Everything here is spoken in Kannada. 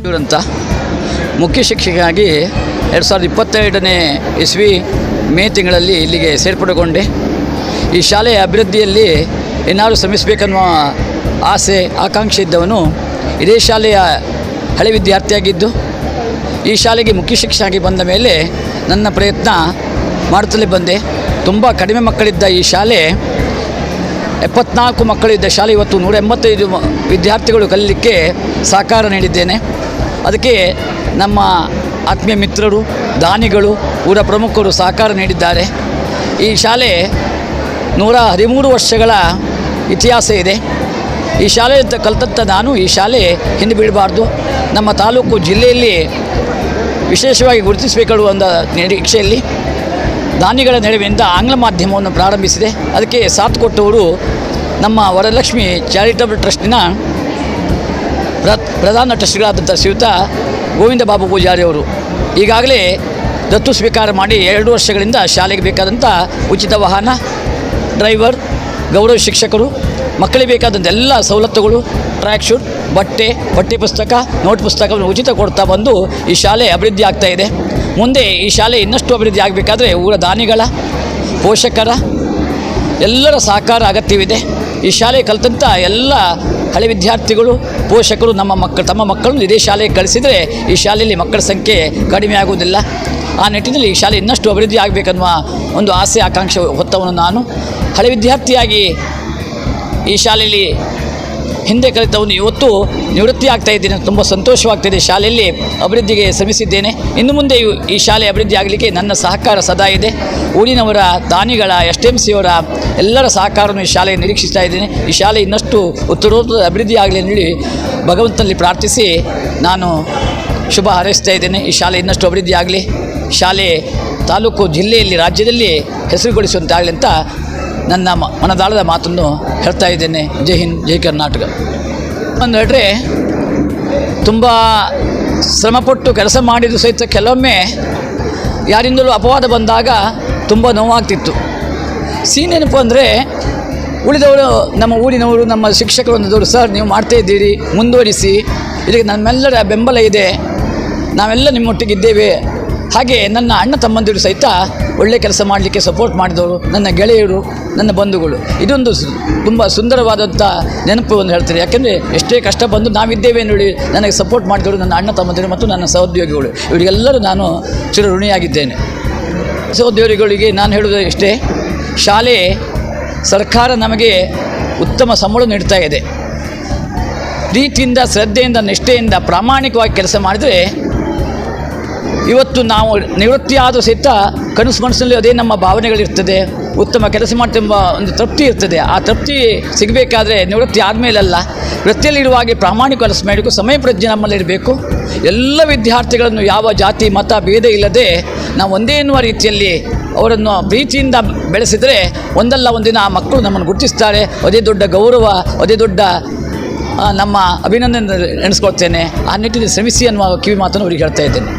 ಇವರಂತ ಮುಖ್ಯ ಶಿಕ್ಷಕಿಯಾಗಿ 2022ನೇ ಇಸ್ವಿ ಮೇ ತಿಂಗಳಲ್ಲಿ ಇಲ್ಲಿಗೆ ಸೇರ್ಪಡೆಗೊಂಡೆ. ಈ ಶಾಲೆಯ ಅಭಿವೃದ್ಧಿಯಲ್ಲಿ ಏನಾದರೂ ಶ್ರಮಿಸಬೇಕನ್ನುವ ಆಸೆ ಆಕಾಂಕ್ಷೆ ಇದ್ದವನು ಇದೇ ಶಾಲೆಯ ಹಳೆ ವಿದ್ಯಾರ್ಥಿಯಾಗಿದ್ದು ಈ ಶಾಲೆಗೆ ಮುಖ್ಯ ಶಿಕ್ಷಕಿಯಾಗಿ ಬಂದ ಮೇಲೆ ನನ್ನ ಪ್ರಯತ್ನ ಮಾಡುತ್ತಲೇ ಬಂದೆ. ತುಂಬ ಕಡಿಮೆ ಮಕ್ಕಳಿದ್ದ ಈ ಶಾಲೆ 74 ಮಕ್ಕಳಿದ್ದ ಶಾಲೆ ಇವತ್ತು 185 ವಿದ್ಯಾರ್ಥಿಗಳು ಕಲೀಲಿಕ್ಕೆ ಸಹಕಾರ ನೀಡಿದ್ದೇನೆ. ಅದಕ್ಕೆ ನಮ್ಮ ಆತ್ಮೀಯ ಮಿತ್ರರು, ದಾನಿಗಳು, ಊರ ಪ್ರಮುಖರು ಸಹಕಾರ ನೀಡಿದ್ದಾರೆ. ಈ ಶಾಲೆ 113 ವರ್ಷಗಳ ಇತಿಹಾಸ ಇದೆ. ಈ ಶಾಲೆ ಕಲಿತಂಥ ನಾನು ಈ ಶಾಲೆ ಹಿಂದೆ ಬಿಡಬಾರ್ದು, ನಮ್ಮ ತಾಲೂಕು ಜಿಲ್ಲೆಯಲ್ಲಿ ವಿಶೇಷವಾಗಿ ಗುರುತಿಸಬೇಕನ್ನುವ ಒಂದು ನಿರೀಕ್ಷೆಯಲ್ಲಿ ದಾನಿಗಳ ನೆರವಿನಿಂದ ಆಂಗ್ಲ ಮಾಧ್ಯಮವನ್ನು ಪ್ರಾರಂಭಿಸಿದೆ. ಅದಕ್ಕೆ ಸಾಥ್ ಕೊಟ್ಟವರು ನಮ್ಮ ವರಲಕ್ಷ್ಮಿ ಚಾರಿಟಬಲ್ ಟ್ರಸ್ಟಿನ ಪ್ರಧಾನ ಟ್ರಸ್ಟಿಗಳಾದಂಥ ಶ್ರೀಯುತ ಗೋವಿಂದ ಬಾಬು ಪೂಜಾರಿ ಅವರು ಈಗಾಗಲೇ ದತ್ತು ಸ್ವೀಕಾರ ಮಾಡಿ 2 ವರ್ಷಗಳಿಂದ ಶಾಲೆಗೆ ಬೇಕಾದಂಥ ಉಚಿತ ವಾಹನ, ಡ್ರೈವರ್, ಗೌರವ ಶಿಕ್ಷಕರು, ಮಕ್ಕಳಿಗೆ ಬೇಕಾದಂಥ ಎಲ್ಲ ಸವಲತ್ತುಗಳು, ಟ್ರ್ಯಾಕ್ ಶೂಟ್, ಪಠ್ಯ ಪುಸ್ತಕ, ನೋಟ್ ಪುಸ್ತಕವನ್ನು ಉಚಿತ ಕೊಡ್ತಾ ಬಂದು ಈ ಶಾಲೆ ಅಭಿವೃದ್ಧಿ ಆಗ್ತಾಯಿದೆ. ಮುಂದೆ ಈ ಶಾಲೆ ಇನ್ನಷ್ಟು ಅಭಿವೃದ್ಧಿ ಆಗಬೇಕಾದ್ರೆ ಊರ ದಾನಿಗಳ, ಪೋಷಕರ ಎಲ್ಲರ ಸಹಕಾರ ಅಗತ್ಯವಿದೆ. ಈ ಶಾಲೆ ಕಲಿತಂಥ ಎಲ್ಲ ಹಳೆ ವಿದ್ಯಾರ್ಥಿಗಳು, ಪೋಷಕರು ತಮ್ಮ ಮಕ್ಕಳನ್ನು ಇದೇ ಶಾಲೆಗೆ ಕಳಿಸಿದರೆ ಈ ಶಾಲೆಯಲ್ಲಿ ಮಕ್ಕಳ ಸಂಖ್ಯೆ ಕಡಿಮೆ ಆಗುವುದಿಲ್ಲ. ಆ ನಿಟ್ಟಿನಲ್ಲಿ ಈ ಶಾಲೆ ಇನ್ನಷ್ಟು ಅಭಿವೃದ್ಧಿ ಆಗಬೇಕನ್ನುವ ಒಂದು ಆಸೆ ಆಕಾಂಕ್ಷೆ ಹೊತ್ತವನು ನಾನು. ಹಳೆ ವಿದ್ಯಾರ್ಥಿಯಾಗಿ ಈ ಶಾಲೆಯಲ್ಲಿ ಹಿಂದೆ ಕಲಿತವನು ಇವತ್ತು ನಿವೃತ್ತಿ ಆಗ್ತಾಯಿದ್ದೇನೆ. ತುಂಬ ಸಂತೋಷವಾಗ್ತಿದೆ. ಶಾಲೆಯಲ್ಲಿ ಅಭಿವೃದ್ಧಿಗೆ ಶ್ರಮಿಸಿದ್ದೇನೆ. ಇನ್ನು ಮುಂದೆ ಈ ಶಾಲೆ ಅಭಿವೃದ್ಧಿ ಆಗಲಿಕ್ಕೆ ನನ್ನ ಸಹಕಾರ ಸದಾ ಇದೆ. ಊರಿನವರ, ದಾನಿಗಳ, STMCಯವರ ಎಲ್ಲರ ಸಹಕಾರವನ್ನು ಈ ಶಾಲೆಗೆ ನಿರೀಕ್ಷಿಸ್ತಾ ಇದ್ದೇನೆ. ಈ ಶಾಲೆ ಇನ್ನಷ್ಟು ಉತ್ತರೋತ್ತರ ಅಭಿವೃದ್ಧಿ ಆಗಲಿ ಅಂತೇಳಿ ಭಗವಂತನಲ್ಲಿ ಪ್ರಾರ್ಥಿಸಿ ನಾನು ಶುಭ ಹಾರೈಸ್ತಾ ಇದ್ದೇನೆ. ಈ ಶಾಲೆ ಇನ್ನಷ್ಟು ಅಭಿವೃದ್ಧಿ ಆಗಲಿ, ಶಾಲೆ ತಾಲೂಕು, ಜಿಲ್ಲೆಯಲ್ಲಿ, ರಾಜ್ಯದಲ್ಲಿ ಹೆಸರುಗೊಳಿಸುವಂತಾಗಲಿ ಅಂತ ನನ್ನ ಮನದಾಳದ ಮಾತನ್ನು ಹೇಳ್ತಾ ಇದ್ದೇನೆ. ಜೈ ಹಿಂದ್, ಜೈ ಕರ್ನಾಟಕ. ಒಂದು ಹೇಳಿದ್ರೆ ತುಂಬ ಶ್ರಮಪಟ್ಟು ಕೆಲಸ ಮಾಡಿದ್ದು ಸಹಿತ ಕೆಲವೊಮ್ಮೆ ಯಾರಿಂದಲೂ ಅಪವಾದ ಬಂದಾಗ ತುಂಬ ನೋವಾಗ್ತಿತ್ತು. ಸೀನೇನಪ್ಪ ಅಂದರೆ ಉಳಿದವರು, ನಮ್ಮ ಊರಿನವರು, ನಮ್ಮ ಶಿಕ್ಷಕರು ಒಂದವರು, ಸರ್ ನೀವು ಮಾಡ್ತಾಯಿದ್ದೀರಿ, ಮುಂದುವರಿಸಿ, ಇದಕ್ಕೆ ನಮ್ಮೆಲ್ಲರ ಬೆಂಬಲ ಇದೆ, ನಾವೆಲ್ಲ ನಿಮ್ಮೊಟ್ಟಿಗಿದ್ದೇವೆ. ಹಾಗೆ ನನ್ನ ಅಣ್ಣ ತಮ್ಮಂದಿರು ಸಹಿತ ಒಳ್ಳೆಯ ಕೆಲಸ ಮಾಡಲಿಕ್ಕೆ ಸಪೋರ್ಟ್ ಮಾಡಿದವರು, ನನ್ನ ಗೆಳೆಯರು, ನನ್ನ ಬಂಧುಗಳು. ಇದೊಂದು ತುಂಬ ಸುಂದರವಾದಂಥ ನೆನಪು ಅಂತ ಹೇಳ್ತಾರೆ. ಯಾಕೆಂದರೆ ಎಷ್ಟೇ ಕಷ್ಟ ಬಂದು ನಾವಿದ್ದೇವೆ ನೋಡಿ ನನಗೆ ಸಪೋರ್ಟ್ ಮಾಡಿದವರು ನನ್ನ ಅಣ್ಣ ತಮ್ಮಂದಿರು ಮತ್ತು ನನ್ನ ಸಹೋದ್ಯೋಗಿಗಳು. ಇವರಿಗೆಲ್ಲರೂ ನಾನು ಚಿರಋಣಿಯಾಗಿದ್ದೇನೆ. ಸಹೋದ್ಯೋಗಿಗಳಿಗೆ ನಾನು ಹೇಳೋದು ಇಷ್ಟೇ, ಶಾಲೆ ಸರ್ಕಾರ ನಮಗೆ ಉತ್ತಮ ಸಂಬಳ ನೀಡ್ತಾ ಇದೆ. ಪ್ರೀತಿಯಿಂದ, ಶ್ರದ್ಧೆಯಿಂದ, ನಿಷ್ಠೆಯಿಂದ, ಪ್ರಾಮಾಣಿಕವಾಗಿ ಕೆಲಸ ಮಾಡಿದರೆ ಇವತ್ತು ನಾವು ನಿವೃತ್ತಿ ಆದರೂ ಸಹಿತ ಕನಸು ಮನಸ್ಸಲ್ಲಿ ಅದೇ ನಮ್ಮ ಭಾವನೆಗಳಿರ್ತದೆ. ಉತ್ತಮ ಕೆಲಸ ಮಾಡ್ತೆಂಬ ಒಂದು ತೃಪ್ತಿ ಇರ್ತದೆ. ಆ ತೃಪ್ತಿ ಸಿಗಬೇಕಾದ್ರೆ ನಿವೃತ್ತಿ ಆದಮೇಲಲ್ಲ, ವೃತ್ತಿಯಲ್ಲಿರುವಾಗೆ ಪ್ರಾಮಾಣಿಕ ಕೆಲಸ ಮಾಡಬೇಕು, ಸಮಯ ಪ್ರಜ್ಞೆ ನಮ್ಮಲ್ಲಿರಬೇಕು. ಎಲ್ಲ ವಿದ್ಯಾರ್ಥಿಗಳನ್ನು ಯಾವ ಜಾತಿ, ಮತ, ಭೇದ ಇಲ್ಲದೆ ನಾವು ಒಂದೇ ಎನ್ನುವ ರೀತಿಯಲ್ಲಿ ಅವರನ್ನು ಪ್ರೀತಿಯಿಂದ ಬೆಳೆಸಿದರೆ ಒಂದಲ್ಲ ಒಂದಿನ ಆ ಮಕ್ಕಳು ನಮ್ಮನ್ನು ಗುರುತಿಸ್ತಾರೆ. ಅದೇ ದೊಡ್ಡ ಗೌರವ, ಅದೇ ದೊಡ್ಡ ನಮ್ಮ ಅಭಿನಂದನೆ ಎಣಿಸ್ಕೊಳ್ತೇನೆ. ಆ ನಿಟ್ಟಿನಲ್ಲಿ ಶ್ರಮಿಸಿ ಅನ್ನುವ ಕಿವಿ ಮಾತನ್ನು ಅವರಿಗೆ ಹೇಳ್ತಾ ಇದ್ದೇನೆ.